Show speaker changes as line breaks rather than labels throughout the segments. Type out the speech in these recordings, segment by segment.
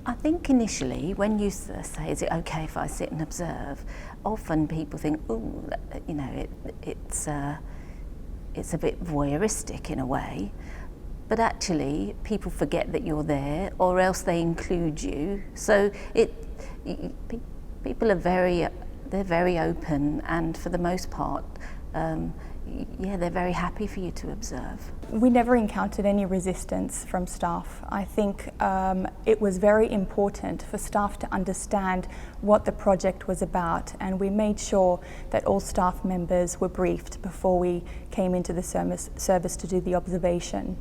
I think initially, when you say, is it okay if I sit and observe, often people think, oh, you know, it's a bit voyeuristic in a way, but actually people forget that you're there, or else they include you. So people are they're very open, and for the most part, yeah, they're very happy for you to observe.
We never encountered any resistance from staff. I think it was very important for staff to understand what the project was about, and we made sure that all staff members were briefed before we came into the service to do the observation.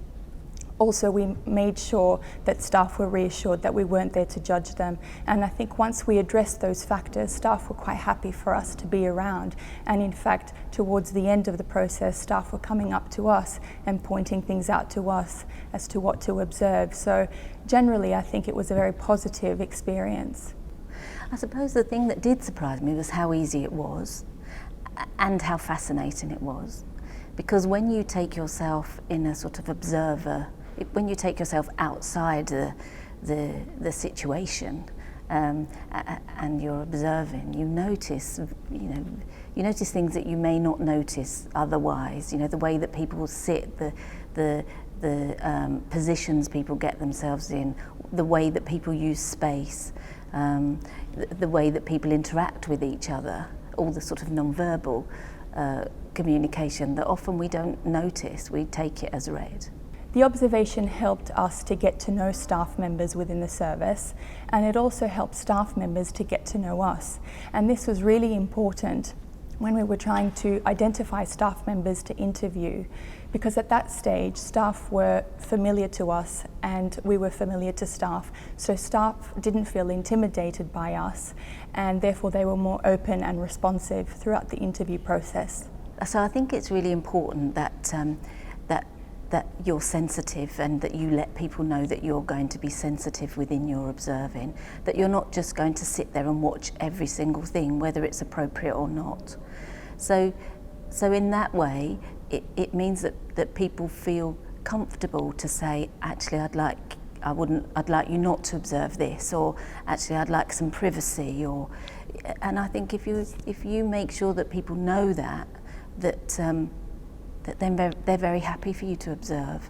Also, we made sure that staff were reassured that we weren't there to judge them. And I think once we addressed those factors, staff were quite happy for us to be around. And in fact, towards the end of the process, staff were coming up to us and pointing things out to us as to what to observe. So generally, I think it was a very positive experience.
I suppose the thing that did surprise me was how easy it was and how fascinating it was. Because when you take yourself in a sort of observer, when you take yourself outside the situation and you're observing, you notice things that you may not notice otherwise. You know, the way that people sit, the positions people get themselves in, the way that people use space, the way that people interact with each other, all the sort of non-verbal communication that often we don't notice, we take it as read.
The observation helped us to get to know staff members within the service, and it also helped staff members to get to know us. And this was really important when we were trying to identify staff members to interview, because at that stage staff were familiar to us and we were familiar to staff, so staff didn't feel intimidated by us, and therefore they were more open and responsive throughout the interview process.
So I think it's really important that that you're sensitive, and that you let people know that you're going to be sensitive within your observing, that you're not just going to sit there and watch every single thing, whether it's appropriate or not. So in that way, it means that people feel comfortable to say, actually, I'd like you not to observe this, or actually I'd like some privacy, and I think if you make sure that people know that then they're very happy for you to observe.